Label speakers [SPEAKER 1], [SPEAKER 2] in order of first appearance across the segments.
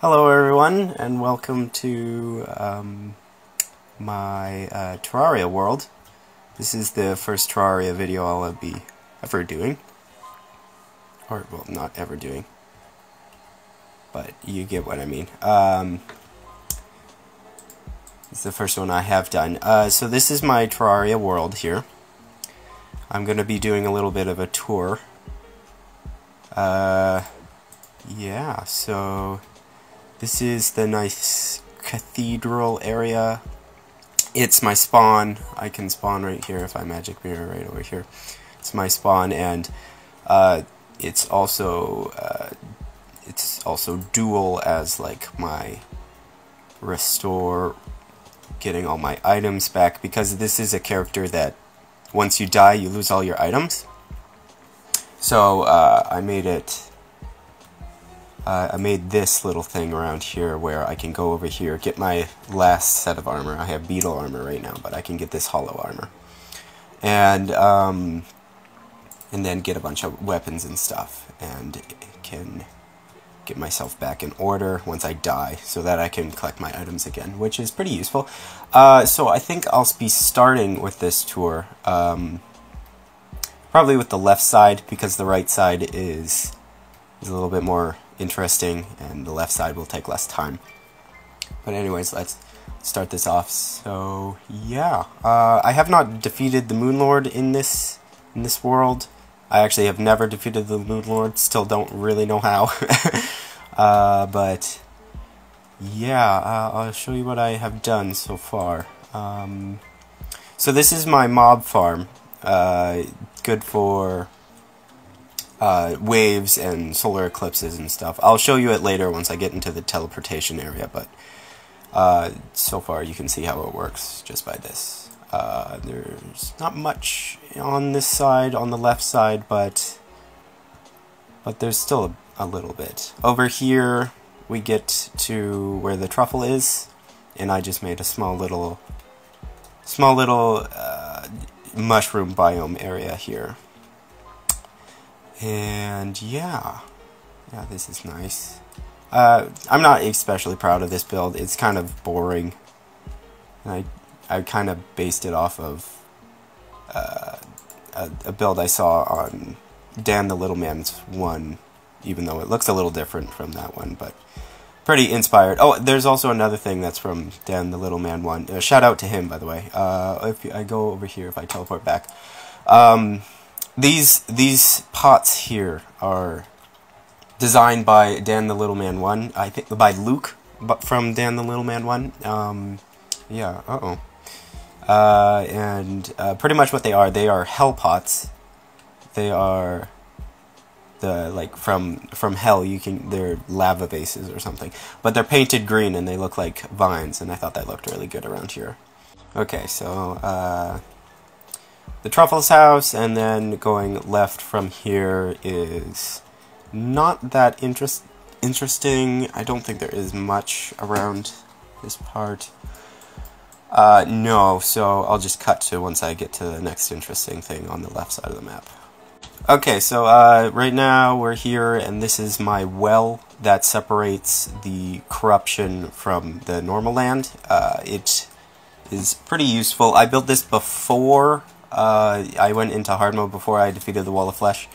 [SPEAKER 1] Hello everyone, and welcome to my Terraria world. This is the first Terraria video I'll be ever doing. Or, well, not ever doing. But you get what I mean. It's the first one I have done. So this is my Terraria world here. I'm going to be doing a little bit of a tour. Yeah, so this is the nice cathedral area. It's my spawn. I can spawn right here if I magic mirror right over here. It's my spawn, and it's also dual as like my restore, getting all my items back, because this is a character that once you die you lose all your items. So I made this little thing around here where I can go over here, get my last set of armor. I have beetle armor right now, but I can get this hollow armor. And then get a bunch of weapons and stuff, and can get myself back in order once I die, so that I can collect my items again, which is pretty useful. So I think I'll be starting with this tour, probably with the left side, because the right side is a little bit more interesting, and the left side will take less time. But anyways, let's start this off. So yeah, I have not defeated the Moon Lord in this world. I actually have never defeated the Moon Lord. Still don't really know how. But yeah, I'll show you what I have done so far. So this is my mob farm. Good for waves and solar eclipses and stuff. I'll show you it later once I get into the teleportation area, but so far you can see how it works just by this. There's not much on this side, on the left side, but there's still a little bit. Over here we get to where the truffle is, and I just made a small little mushroom biome area here. And yeah, this is nice. I'm not especially proud of this build. It's kind of boring. And I kind of based it off of a build I saw on Dan the Little Man's one, even though it looks a little different from that one, but pretty inspired. Oh, there's also another thing that's from Dan the Little Man one. Shout out to him, by the way. If I go over here, if I teleport back, these pots here are designed by Dan the Little Man 1, I think by Luke, but from Dan the Little Man 1. Yeah, and pretty much what they are hell pots. They are from hell. They're lava vases or something, but they're painted green and they look like vines, and I thought that looked really good around here. Okay, so the Truffle's house, and then going left from here is not that interesting. I don't think there is much around this part. No, so I'll just cut to once I get to the next interesting thing on the left side of the map. Okay, so right now we're here, and this is my well that separates the corruption from the normal land. It is pretty useful. I built this before I went into hard mode, before I defeated the Wall of Flesh,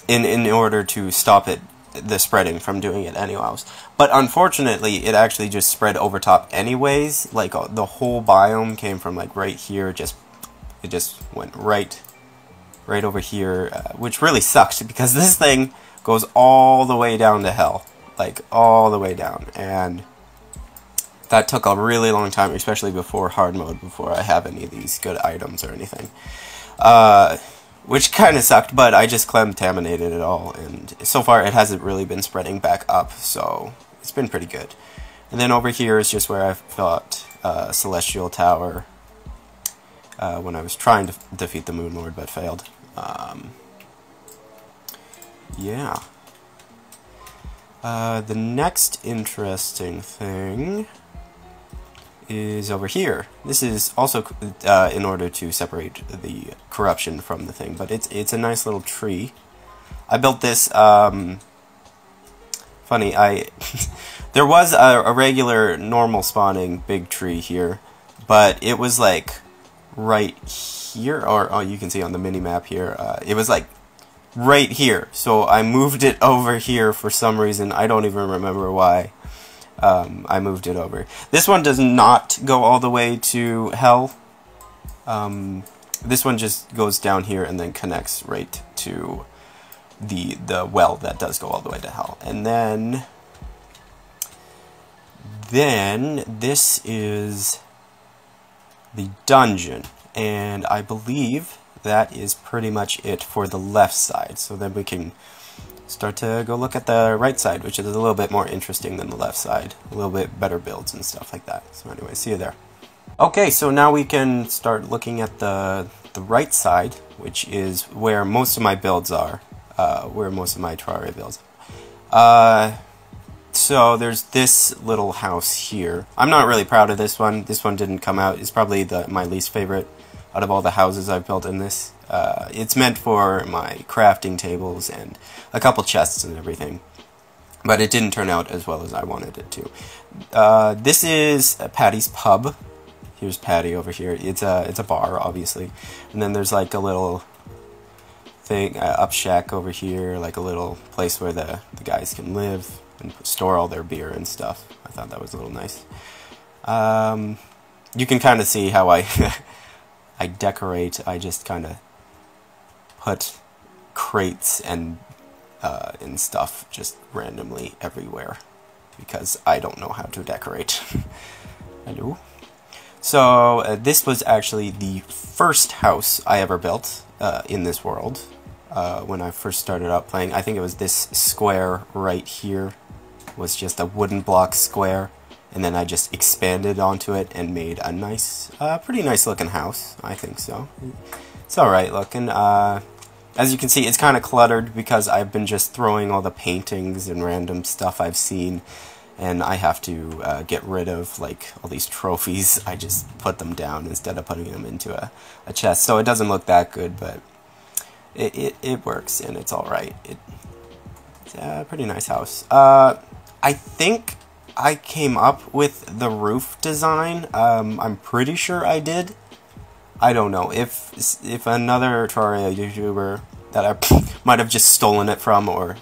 [SPEAKER 1] in order to stop the spreading from doing it anyways. But unfortunately, it actually just spread over top anyways. Like the whole biome came from like right here, it just went right over here, which really sucked, because this thing goes all the way down to hell, like all the way down, and that took a really long time, especially before hard mode, before I have any of these good items or anything. Which kind of sucked, but I just contaminated it all, and so far it hasn't really been spreading back up, so it's been pretty good. And then over here is just where I fought Celestial Tower when I was trying to defeat the Moon Lord, but failed. Yeah. The next interesting thing is over here. This is also in order to separate the corruption from the thing, but it's a nice little tree. I built this, fun funny. There was a regular normal spawning big tree here, but it was like right here, or oh, you can see on the mini map here. It was like right here, so I moved it over here for some reason. I don't even remember why. I moved it over. This one does not go all the way to hell. This one just goes down here and then connects right to the well that does go all the way to hell. And then this is the dungeon, and I believe that is pretty much it for the left side. So then we can start to go look at the right side, which is a little bit more interesting than the left side. A little bit better builds and stuff like that. So anyway, see you there. Okay, so now we can start looking at the right side, which is where most of my builds are, where most of my Terraria builds are. So there's this little house here. I'm not really proud of this one. This one didn't come out. It's probably my least favorite out of all the houses I've built in this. It's meant for my crafting tables and a couple chests and everything, but it didn't turn out as well as I wanted it to. This is Patty's Pub. Here's Patty over here. It's a bar, obviously, and then there's like a little thing, up shack over here, like a little place where the guys can live and store all their beer and stuff. I thought that was a little nice. You can kind of see how I I decorate. I just kind of put crates and stuff just randomly everywhere because I don't know how to decorate. Hello. So this was actually the first house I ever built in this world when I first started out playing. I think it was this square right here was just a wooden block square, and then I just expanded onto it and made a nice, pretty nice looking house. I think so. It's alright looking. As you can see, it's kind of cluttered because I've been just throwing all the paintings and random stuff I've seen, and I have to get rid of like all these trophies. I just put them down instead of putting them into a chest, so it doesn't look that good, but it works and it's alright. It's a pretty nice house. I think I came up with the roof design. I'm pretty sure I did. I don't know if another Terraria YouTuber that I might have just stolen it from or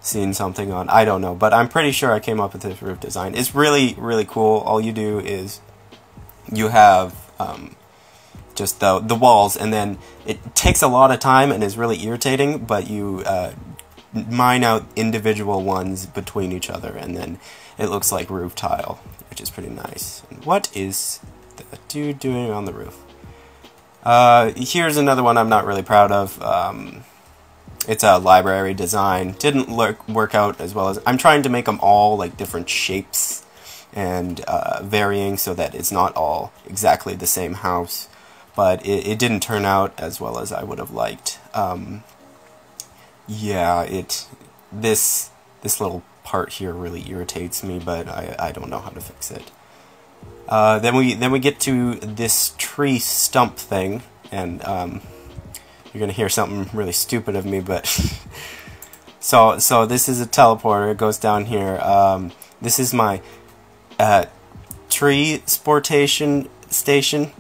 [SPEAKER 1] seen something on, I don't know, but I'm pretty sure I came up with this roof design. It's really, really cool. All you do is you have just the walls, and then it takes a lot of time and is really irritating, but you mine out individual ones between each other, and then it looks like roof tile, which is pretty nice. And what is the dude doing on the roof? Here's another one I'm not really proud of. It's a library design. Didn't work out as well as... I'm trying to make them all like different shapes and varying so that it's not all exactly the same house. But it didn't turn out as well as I would have liked. Yeah, this little part here really irritates me, but I don't know how to fix it. Then we get to this tree stump thing, and you're gonna hear something really stupid of me, but so this is a teleporter. It goes down here. This is my tree sportation station,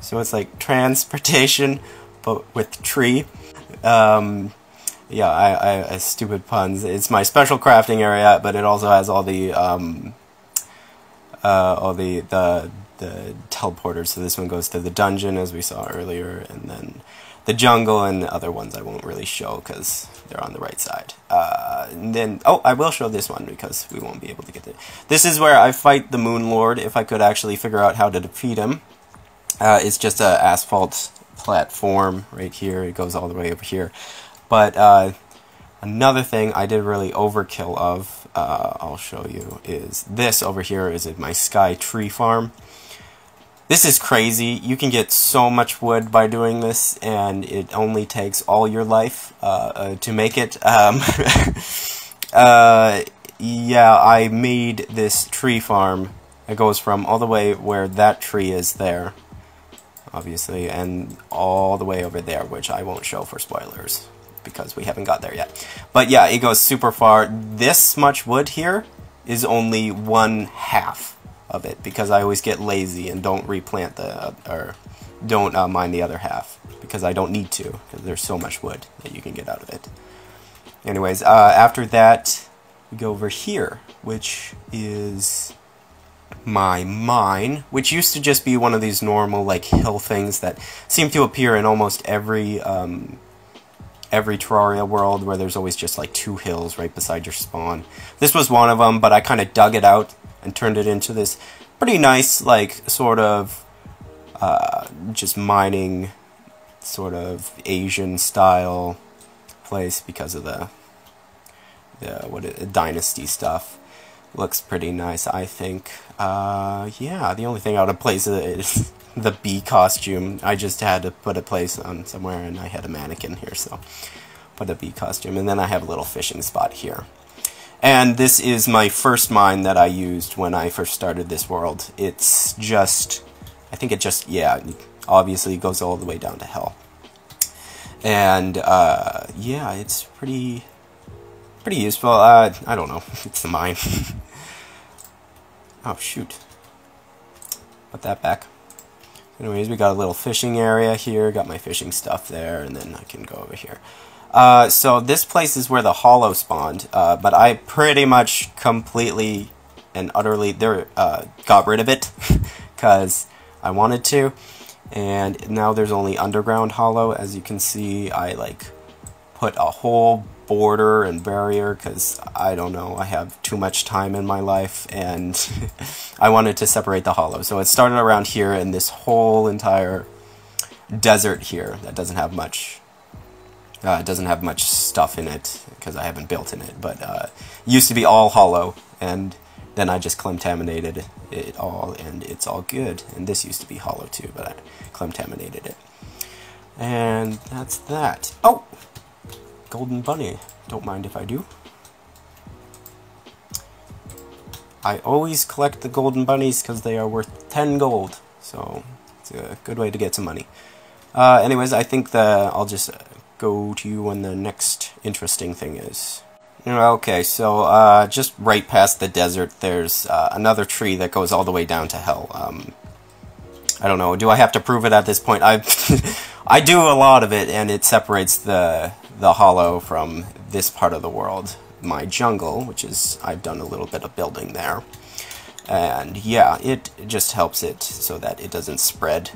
[SPEAKER 1] so it's like transportation, but with tree. Yeah, I stupid puns. It's my special crafting area, but it also has all the teleporters. So this one goes to the dungeon, as we saw earlier, and then the jungle, and the other ones I won't really show because they're on the right side. And then, oh, I will show this one because we won't be able to get it. This is where I fight the Moon Lord, if I could actually figure out how to defeat him. It's just an asphalt platform right here. It goes all the way over here. But another thing I did really overkill of, I'll show you, is this over here is my sky tree farm. This is crazy. You can get so much wood by doing this, and it only takes all your life to make it. Yeah, I made this tree farm. It goes from all the way where that tree is there, obviously, and all the way over there, which I won't show for spoilers. because we haven't got there yet. But yeah, it goes super far. This much wood here is only 1/2 of it, because I always get lazy and don't replant or don't mine the other half, because I don't need to, because there's so much wood that you can get out of it. Anyways, after that, we go over here, which is my mine, which used to just be one of these normal like hill things that seem to appear in almost every Terraria world, where there's always just like 2 hills right beside your spawn. This was one of them, but I kind of dug it out and turned it into this pretty nice, like, sort of just mining, sort of Asian style place, because of the dynasty stuff. Looks pretty nice, I think. Yeah, the only thing out of place is the bee costume. I just had to put a place on somewhere, and I had a mannequin here, so put a bee costume. And then I have a little fishing spot here. And this is my first mine that I used when I first started this world. It's just, I think it just, yeah, obviously goes all the way down to hell. And, yeah, it's pretty useful. I don't know, it's the mine. Oh, shoot. Put that back. Anyways, we got a little fishing area here, got my fishing stuff there, and then I can go over here. So this place is where the hollow spawned, but I pretty much completely and utterly got rid of it, because I wanted to, and now there's only underground hollow. As you can see, I like put a whole border and barrier, because I don't know, I have too much time in my life, and I wanted to separate the hollow. So it started around here in this whole entire desert here that doesn't have much stuff in it, because I haven't built in it, but it used to be all hollow, and then I just contaminated it all, and it's all good. And this used to be hollow too, but I contaminated it. And that's that. Oh! Golden bunny. Don't mind if I do. I always collect the golden bunnies because they are worth 10 gold. So it's a good way to get some money. Anyways, I think I'll just go to you when the next interesting thing is. Okay, so just right past the desert, there's another tree that goes all the way down to hell. I don't know, do I have to prove it at this point? I do a lot of it, and it separates the hollow from this part of the world, my jungle, which is, I've done a little bit of building there. And yeah, it just helps it so that it doesn't spread.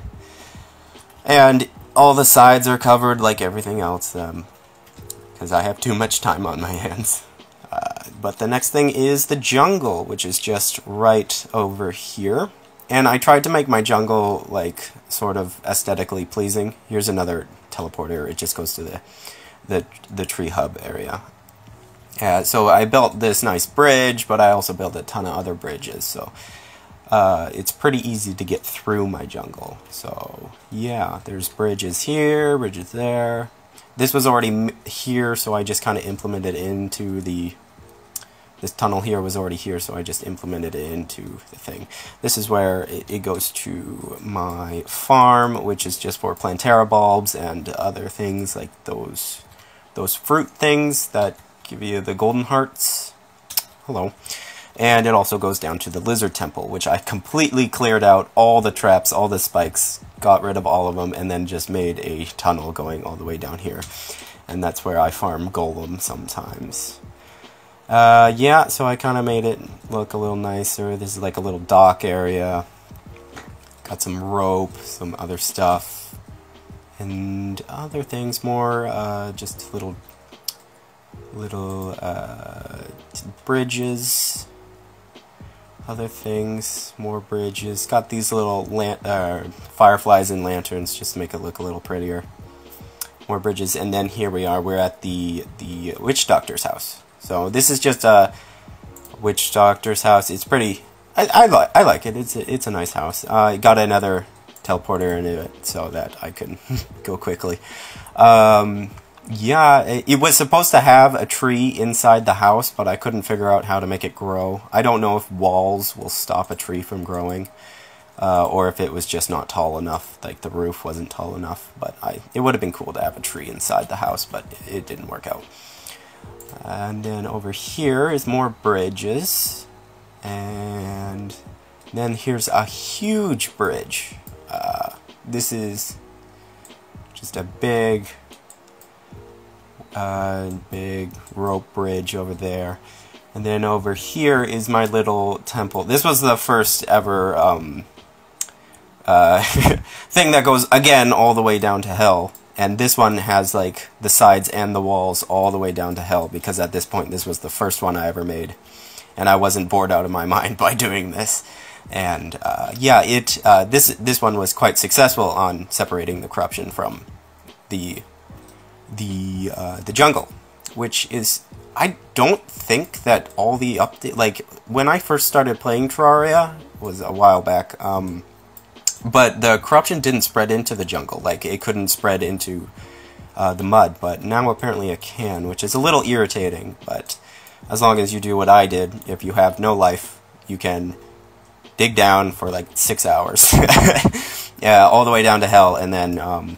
[SPEAKER 1] And all the sides are covered like everything else, because I have too much time on my hands. But the next thing is the jungle, which is just right over here. And I tried to make my jungle, like, sort of aesthetically pleasing. Here's another teleporter. It just goes to the tree hub area. So I built this nice bridge, but I also built a ton of other bridges. So it's pretty easy to get through my jungle. So yeah, there's bridges here, bridges there. This was already here, so I just kind of implemented into this tunnel here was already here, so I just implemented it into the thing. This is where it goes to my farm, which is just for Terraria bulbs and other things like those fruit things that give you the golden hearts. Hello. And it also goes down to the lizard temple, which I completely cleared out all the traps, all the spikes, got rid of all of them, and then just made a tunnel going all the way down here. And that's where I farm golem sometimes. Yeah, so I kind of made it look a little nicer. This is like a little dock area. Got some rope, some other stuff, and other things more, just little bridges, other things, more bridges. Got these little fireflies and lanterns just to make it look a little prettier. More bridges, and then here we are. We're at the witch doctor's house. So this is just a witch doctor's house. It's pretty. I like it. It's a nice house. I got another teleporter in it so that I can go quickly. Yeah, it was supposed to have a tree inside the house, but I couldn't figure out how to make it grow. I don't know if walls will stop a tree from growing. or if it was just not tall enough, like the roof wasn't tall enough. But it would have been cool to have a tree inside the house, but it didn't work out. And then over here is more bridges, and then here's a huge bridge. This is just a big rope bridge over there. And then over here is my little temple. This was the first ever thing that goes, again, all the way down to hell. And this one has, like, the sides and the walls all the way down to hell, because at this point this was the first one I ever made. And I wasn't bored out of my mind by doing this. And, yeah, this one was quite successful on separating the corruption from the jungle. Which is, I don't think that all the update, like, when I first started playing Terraria, was a while back, but the corruption didn't spread into the jungle. Like, it couldn't spread into the mud, but now apparently it can, which is a little irritating. But as long as you do what I did, if you have no life, you can dig down for like 6 hours. Yeah, all the way down to hell, and then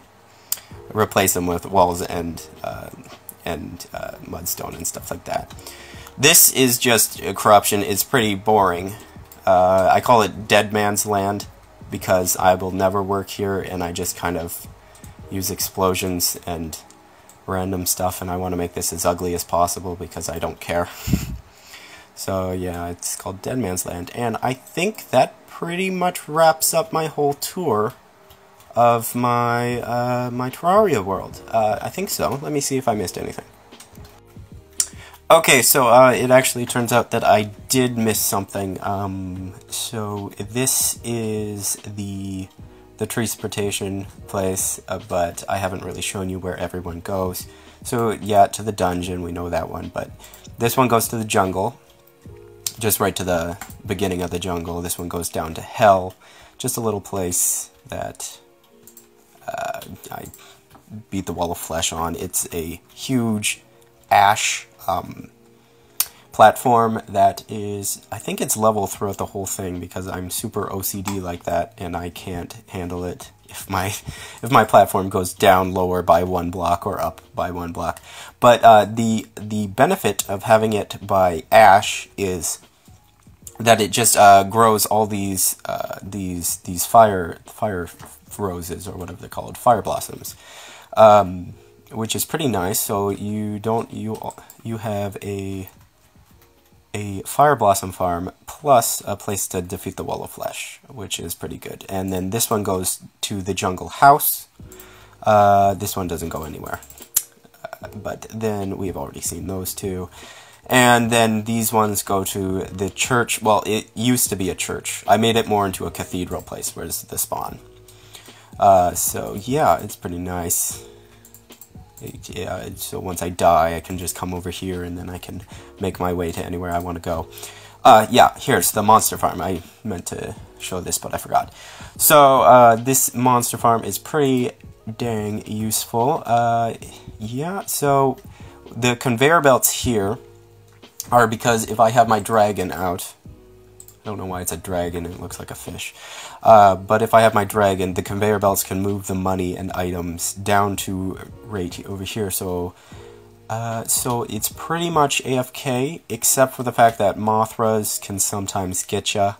[SPEAKER 1] replace them with walls and mudstone and stuff like that. This is just corruption. It's pretty boring. I call it Dead Man's Land, because I will never work here, and I just kind of use explosions and random stuff, and I want to make this as ugly as possible because I don't care. So yeah, it's called Dead Man's Land, and I think that pretty much wraps up my whole tour of my my Terraria world. I think so. Let me see if I missed anything. Okay, so it actually turns out that I did miss something. So this is the transportation place, but I haven't really shown you where everyone goes. So yeah, to the dungeon, we know that one, but this one goes to the jungle, just right to the beginning of the jungle. This one goes down to hell, just a little place that I beat the wall of flesh on. It's a huge ash platform that is, I think it's level throughout the whole thing, because I'm super OCD like that, and I can't handle it if my platform goes down lower by 1 block or up by 1 block. But the benefit of having it by ash is that it just grows all these fire roses, or whatever they're called, fire blossoms, which is pretty nice. So you have a fire blossom farm plus a place to defeat the wall of flesh, which is pretty good. And then this one goes to the jungle house. This one doesn't go anywhere, but then we've already seen those two. And then these ones go to the church. Well, it used to be a church. I made it more into a cathedral place, where's the spawn. So yeah, it's pretty nice. Yeah, so once I die, I can just come over here, and then I can make my way to anywhere I want to go. Yeah, here's the monster farm. I meant to show this, but I forgot. So, this monster farm is pretty dang useful. Yeah, so the conveyor belts here are because if I have my dragon out, I don't know why it's a dragon, it looks like a fish. But if I have my dragon, the conveyor belts can move the money and items down to right over here. So it's pretty much AFK, except for the fact that Mothras can sometimes get ya.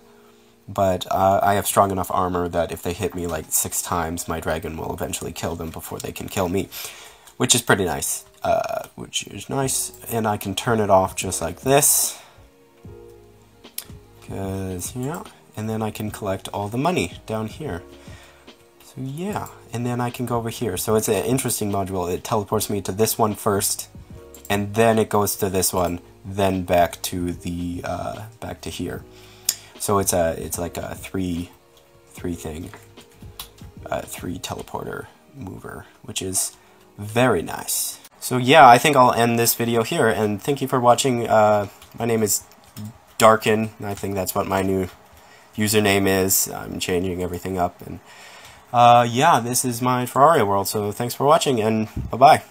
[SPEAKER 1] But I have strong enough armor that if they hit me like 6 times, my dragon will eventually kill them before they can kill me, which is pretty nice. And I can turn it off just like this. Yeah, and then I can collect all the money down here. So yeah, and then I can go over here. So it's an interesting module. It teleports me to this one first, and then it goes to this one, then back to the back to here. So it's like a three teleporter mover, which is very nice. So yeah, I think I'll end this video here, and thank you for watching. My name is Darken, I think that's what my new username is. I'm changing everything up, and yeah, this is my Terraria world, so thanks for watching, and bye-bye.